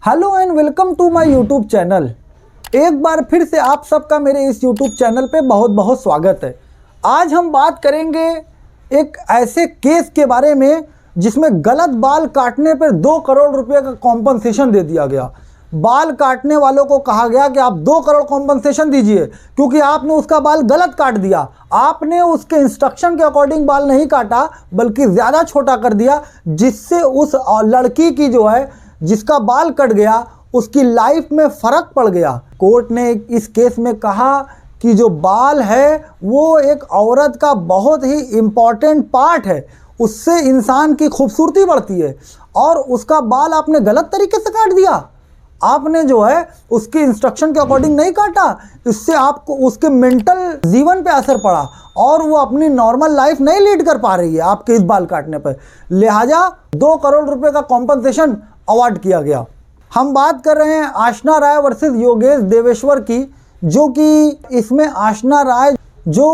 Hello and welcome to my YouTube channel. एक बार फिर से आप सबका मेरे इस यूट्यूब चैनल पे बहुत बहुत स्वागत है। आज हम बात करेंगे एक ऐसे केस के बारे में जिसमें गलत बाल काटने पर 2 करोड़ रुपए का कॉम्पनसेशन दे दिया गया। बाल काटने वालों को कहा गया कि आप 2 करोड़ कॉम्पनसेशन दीजिए क्योंकि आपने उसका बाल गलत काट दिया। आपने उसके इंस्ट्रक्शन के अकॉर्डिंग बाल नहीं काटा बल्कि ज़्यादा छोटा कर दिया, जिससे उस लड़की की जो है जिसका बाल कट गया उसकी लाइफ में फ़र्क पड़ गया। कोर्ट ने इस केस में कहा कि जो बाल है वो एक औरत का बहुत ही इम्पॉर्टेंट पार्ट है, उससे इंसान की खूबसूरती बढ़ती है और उसका बाल आपने गलत तरीके से काट दिया। आपने जो है उसके इंस्ट्रक्शन के अकॉर्डिंग नहीं काटा, इससे आपको उसके मेंटल जीवन पे असर पड़ा और वो अपनी नॉर्मल लाइफ नहीं लीड कर पा रही है आपके इस बाल काटने पर। लिहाजा 2 करोड़ रुपए का कॉम्पनसेशन अवार्ड किया गया। हम बात कर रहे हैं आशना राय वर्सेस योगेश देवेश्वर की, जो कि इसमें आशना राय जो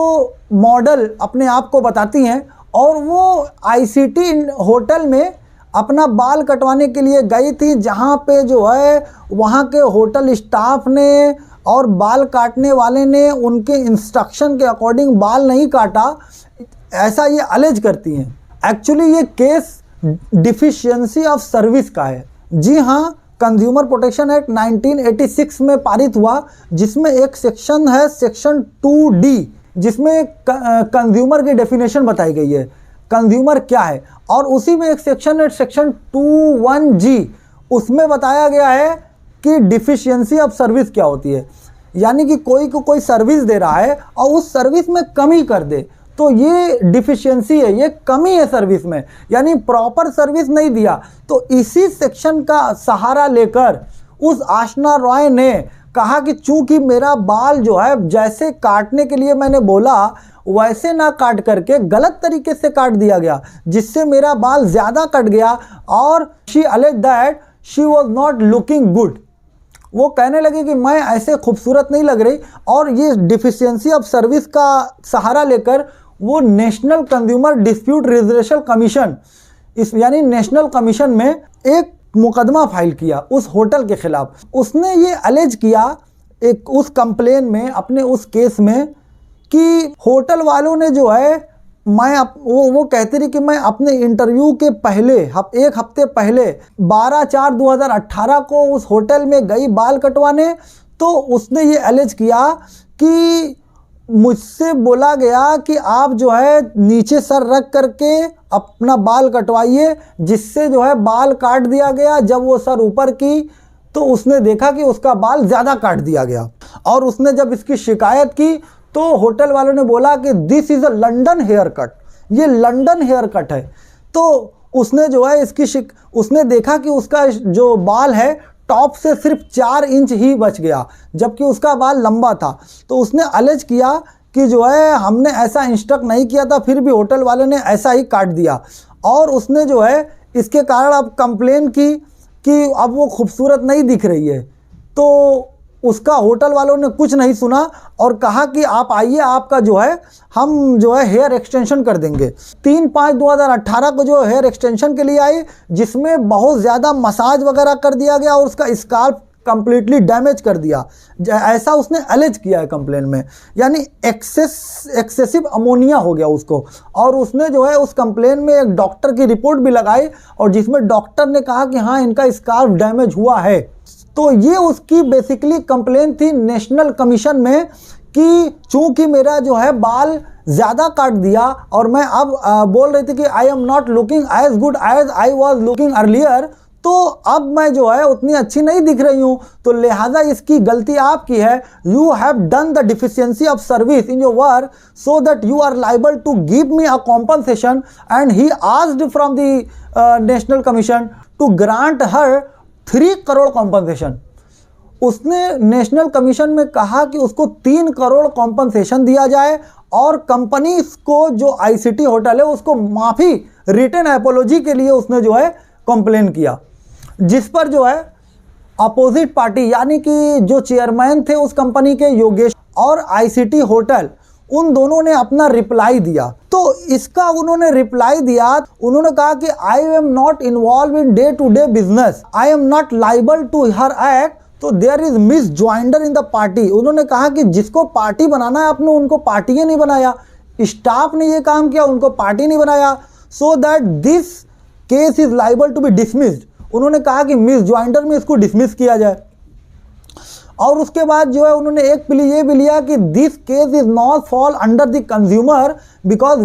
मॉडल अपने आप को बताती हैं और वो आईसीटी होटल में अपना बाल कटवाने के लिए गई थी, जहाँ पे जो है वहाँ के होटल स्टाफ ने और बाल काटने वाले ने उनके इंस्ट्रक्शन के अकॉर्डिंग बाल नहीं काटा, ऐसा ये अलेज करती हैं। एक्चुअली ये केस डिफिशियंसी ऑफ सर्विस का है। जी हाँ, कंज्यूमर प्रोटेक्शन एक्ट 1986 में पारित हुआ, जिसमें एक सेक्शन है सेक्शन 2D, जिसमें कंज्यूमर की डेफिनेशन बताई गई है कंज्यूमर क्या है, और उसी में एक सेक्शन है सेक्शन 21G, उसमें बताया गया है कि डिफिशियंसी ऑफ सर्विस क्या होती है। यानी कि कोई को कोई सर्विस दे रहा है और उस सर्विस में कमी कर दे तो ये डिफिशियंसी है, ये कमी है सर्विस में, यानी प्रॉपर सर्विस नहीं दिया। तो इसी सेक्शन का सहारा लेकर उस आशना रॉय ने कहा कि चूंकि मेरा बाल जो है जैसे काटने के लिए मैंने बोला वैसे ना काट करके गलत तरीके से काट दिया गया, जिससे मेरा बाल ज़्यादा कट गया और she allege that she was not looking good. वो कहने लगे कि मैं ऐसे खूबसूरत नहीं लग रही, और ये डिफिशियंसी ऑफ सर्विस का सहारा लेकर वो national consumer dispute resolution commission यानी नेशनल कमीशन में एक मुकदमा फाइल किया उस होटल के खिलाफ। उसने ये अलेज किया एक उस कंप्लेन में, अपने उस केस में, कि होटल वालों ने जो है वो कहती रही कि मैं अपने इंटरव्यू के पहले एक हफ्ते पहले 12/4/2018 को उस होटल में गई बाल कटवाने, तो उसने ये अलेज किया कि मुझसे बोला गया कि आप जो है नीचे सर रख करके अपना बाल कटवाइए, जिससे जो है बाल काट दिया गया। जब वो सर ऊपर की तो उसने देखा कि उसका बाल ज़्यादा काट दिया गया, और उसने जब इसकी शिकायत की तो होटल वालों ने बोला कि this is a London haircut, ये लंदन हेयर कट है। तो उसने जो है उसने देखा कि उसका जो बाल है टॉप से सिर्फ 4 इंच ही बच गया, जबकि उसका बाल लंबा था। तो उसने अलेज किया कि जो है हमने ऐसा इंस्ट्रक्ट नहीं किया था, फिर भी होटल वाले ने ऐसा ही काट दिया, और उसने जो है इसके कारण अब कंप्लेन की कि अब वो खूबसूरत नहीं दिख रही है। तो उसका होटल वालों ने कुछ नहीं सुना और कहा कि आप आइए, आपका जो है हम जो है हेयर एक्सटेंशन कर देंगे। 3/5/2018 को जो हेयर एक्सटेंशन के लिए आई, जिसमें बहुत ज़्यादा मसाज वगैरह कर दिया गया और उसका स्काल्प कंप्लीटली डैमेज कर दिया, ऐसा उसने अलेज किया है कंप्लेन में। यानी एक्सेसिव अमोनिया हो गया उसको, और उसने जो है उस कंप्लेन में एक डॉक्टर की रिपोर्ट भी लगाई और जिसमें डॉक्टर ने कहा कि हाँ इनका स्काल्प डैमेज हुआ है। तो ये उसकी बेसिकली कंप्लेन थी नेशनल कमीशन में कि चूंकि मेरा जो है बाल ज़्यादा काट दिया और मैं अब बोल रही थी कि I am not looking as good as I was looking earlier, तो अब मैं जो है उतनी अच्छी नहीं दिख रही हूँ, तो लिहाजा इसकी गलती आपकी है। You have done the deficiency of service in your work so that you are liable to give me a compensation, and he asked from the national commission to grant her 3 crore compensation. उसने national commission में कहा कि उसको 3 crore compensation दिया जाए और company को जो आईसीटी होटल है उसको माफ़ी रिटन एपोलॉजी के लिए उसने जो है कंप्लेन किया, जिस पर जो है अपोजिट पार्टी यानी कि जो चेयरमैन थे उस कंपनी के योगेश और आईसीटी होटल, उन दोनों ने अपना रिप्लाई दिया। तो इसका उन्होंने रिप्लाई दिया, उन्होंने कहा कि I am not involve in day to day business, I am not liable to her act, तो there is misjoinder in the party. उन्होंने कहा कि जिसको पार्टी बनाना है आपने उनको पार्टी ही नहीं बनाया, स्टाफ ने ये काम किया, उनको पार्टी नहीं बनाया, so that this case is liable to be dismissed. उन्होंने कहा कि मिस ज्वाइंडर में इसको डिसमिस किया जाए। और उसके बाद जो है उन्होंने एक प्ली ये भी लिया कि this case is not fall under the consumer because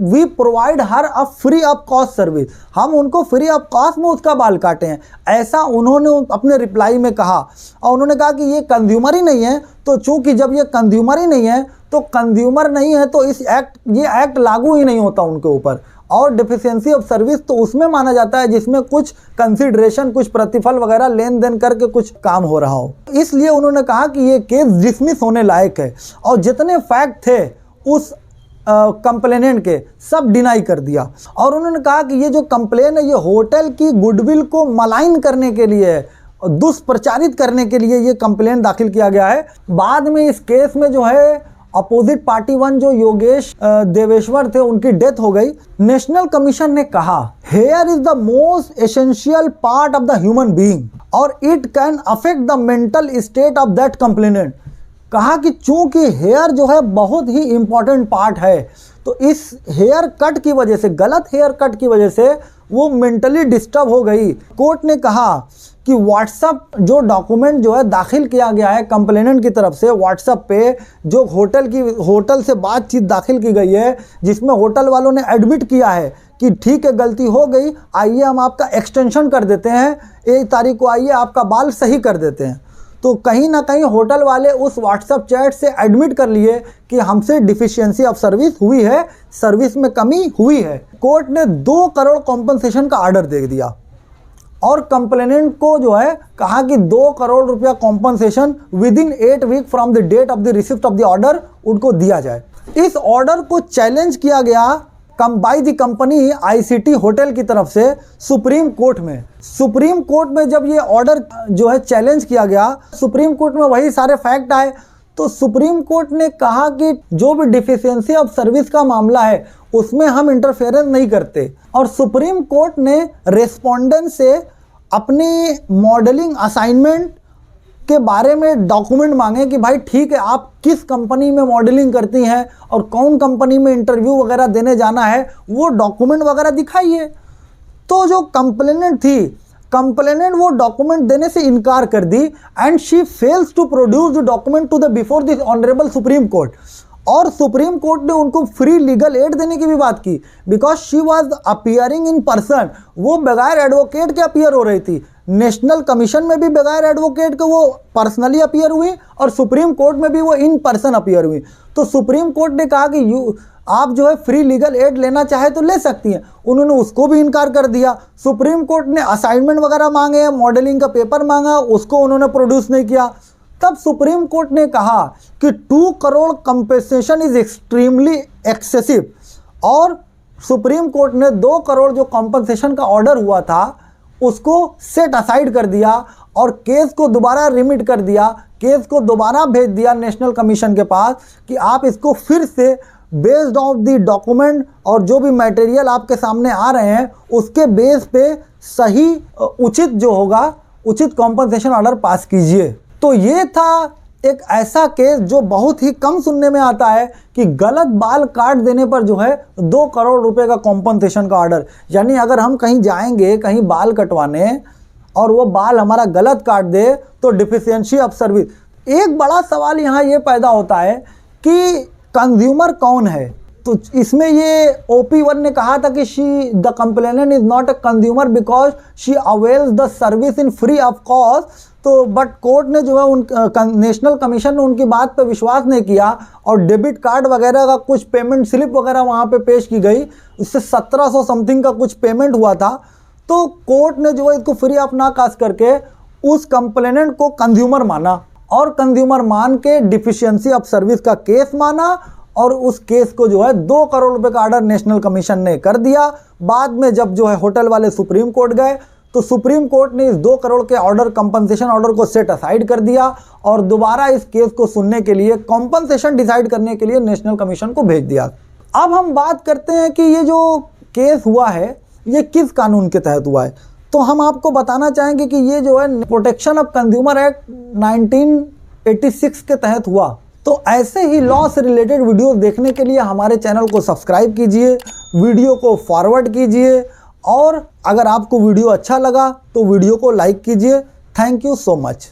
we provide her a free of cost service, हम उनको फ्री ऑफ कॉस्ट में उसका बाल काटे हैं, ऐसा उन्होंने अपने रिप्लाई में कहा। और उन्होंने कहा कि ये कंज्यूमर ही नहीं है, तो चूंकि जब ये कंज्यूमर ही नहीं है तो कंज्यूमर नहीं है तो ये एक्ट लागू ही नहीं होता उनके ऊपर। और डिफिशियंसी ऑफ सर्विस तो उसमें माना जाता है जिसमें कुछ कंसिडरेशन, कुछ प्रतिफल वगैरह लेन देन करके कुछ काम हो रहा हो। इसलिए उन्होंने कहा कि ये केस डिसमिस होने लायक है। और जितने फैक्ट थे उस कंप्लेनेंट के सब डिनाई कर दिया। और उन्होंने कहा कि ये जो कंप्लेन है ये होटल की गुडविल को मलाइन करने के लिए, दुष्प्रचारित करने के लिए ये कंप्लेन दाखिल किया गया है। बाद में इस केस में जो है अपोजिट पार्टी वन जो योगेश देवेश्वर थे उनकी डेथ हो गई। नेशनल कमीशन ने कहा hair is the most essential part of the human being और it can affect the mental state of that complainant. कहा कि चूंकि हेयर जो है बहुत ही इंपॉर्टेंट पार्ट है, तो इस हेयर कट की वजह से, गलत हेयर कट की वजह से वो मेंटली डिस्टर्ब हो गई। कोर्ट ने कहा कि व्हाट्सएप जो डॉक्यूमेंट जो है दाखिल किया गया है कंप्लेनेंट की तरफ से, व्हाट्सएप पे जो होटल से बातचीत दाखिल की गई है जिसमें होटल वालों ने एडमिट किया है कि ठीक है गलती हो गई, आइए हम आपका एक्सटेंशन कर देते हैं, 1 तारीख को आइए आपका बाल सही कर देते हैं। तो कहीं ना कहीं होटल वाले उस व्हाट्सएप चैट से एडमिट कर लिए कि हमसे डिफिशियंसी ऑफ सर्विस हुई है, सर्विस में कमी हुई है। कोर्ट ने 2 करोड़ कॉम्पनसेशन का ऑर्डर दे दिया और कंप्लेनेंट को जो है कहा कि 2 करोड़ रुपया compensation within 8 week from the date of the receipt of the order उनको दिया जाए। इस ऑर्डर को चैलेंज किया गया by the company ICT hotel की तरफ से सुप्रीम कोर्ट में। सुप्रीम कोर्ट में जब ये ऑर्डर जो है चैलेंज किया गया, सुप्रीम कोर्ट में वही सारे फैक्ट आए, तो सुप्रीम कोर्ट ने कहा कि जो भी डिफिशियंसी ऑफ सर्विस का मामला है उसमें हम इंटरफेरेंस नहीं करते। और सुप्रीम कोर्ट ने रेस्पोंडेंट से अपनी मॉडलिंग असाइनमेंट के बारे में डॉक्यूमेंट मांगे कि भाई ठीक है आप किस कंपनी में मॉडलिंग करती हैं और कौन कंपनी में इंटरव्यू वगैरह देने जाना है, वो डॉक्यूमेंट वगैरह दिखाइए। तो जो कंप्लेनेंट थी, कंप्लेनेंट वो डॉक्यूमेंट देने से इनकार कर दी and she fails to produce the document to the before this honourable supreme court. और सुप्रीम कोर्ट ने उनको फ्री लीगल एड देने की भी बात की because she was appearing in person. वो बगैर एडवोकेट के अपियर हो रही थी। नेशनल कमीशन में भी बगैर एडवोकेट के वो पर्सनली अपियर हुई और सुप्रीम कोर्ट में भी वो इन पर्सन अपियर हुई। तो सुप्रीम कोर्ट ने कहा कि आप जो है फ्री लीगल एड लेना चाहे तो ले सकती हैं, उन्होंने उसको भी इनकार कर दिया। सुप्रीम कोर्ट ने असाइनमेंट वगैरह मांगे, मॉडलिंग का पेपर मांगा, उसको उन्होंने प्रोड्यूस नहीं किया। तब सुप्रीम कोर्ट ने कहा कि 2 crore compensation is extremely excessive और सुप्रीम कोर्ट ने 2 करोड़ जो कंपनसेशन का ऑर्डर हुआ था उसको सेट असाइड कर दिया और केस को दोबारा रिमिट कर दिया, केस को दोबारा भेज दिया नेशनल कमीशन के पास कि आप इसको फिर से बेस्ड ऑन द डॉक्यूमेंट और जो भी मटेरियल आपके सामने आ रहे हैं उसके बेस पे सही उचित जो होगा उचित कॉम्पनसेशन ऑर्डर पास कीजिए। तो ये था एक ऐसा केस जो बहुत ही कम सुनने में आता है कि गलत बाल काट देने पर जो है 2 करोड़ रुपए का कॉम्पनसेशन का ऑर्डर। यानी अगर हम कहीं जाएंगे कहीं बाल कटवाने और वो बाल हमारा गलत काट दे तो डिफिशियंसी ऑफ सर्विस। एक बड़ा सवाल यहाँ ये पैदा होता है कि कंज्यूमर कौन है। तो इसमें ये OP1 ने कहा था कि the complainant is not a consumer because she avails the service in free of cost. तो बट कोर्ट ने जो है नेशनल कमीशन ने उनकी बात पे विश्वास नहीं किया और डेबिट कार्ड वगैरह का कुछ पेमेंट स्लिप वगैरह वहाँ पे पेश की गई, इससे 1700 समथिंग का कुछ पेमेंट हुआ था। तो कोर्ट ने जो है इसको फ्री ऑफ ना कास्ट करके उस कंप्लेनेंट को कंज्यूमर माना और कंज्यूमर मान के डिफिशियंसी ऑफ सर्विस का केस माना और उस केस को जो है 2 करोड़ रुपए का ऑर्डर नेशनल कमीशन ने कर दिया। बाद में जब जो है होटल वाले सुप्रीम कोर्ट गए तो सुप्रीम कोर्ट ने इस 2 करोड़ के ऑर्डर कंपनसेशन ऑर्डर को सेट असाइड कर दिया और दोबारा इस केस को सुनने के लिए कंपनसेशन डिसाइड करने के लिए नेशनल कमीशन को भेज दिया। अब हम बात करते हैं कि ये जो केस हुआ है ये किस कानून के तहत हुआ है। तो हम आपको बताना चाहेंगे कि ये जो है प्रोटेक्शन ऑफ कंज्यूमर एक्ट 1986 के तहत हुआ। तो ऐसे ही लॉ से रिलेटेड वीडियो देखने के लिए हमारे चैनल को सब्सक्राइब कीजिए, वीडियो को फॉरवर्ड कीजिए और अगर आपको वीडियो अच्छा लगा तो वीडियो को लाइक कीजिए। Thank you so much.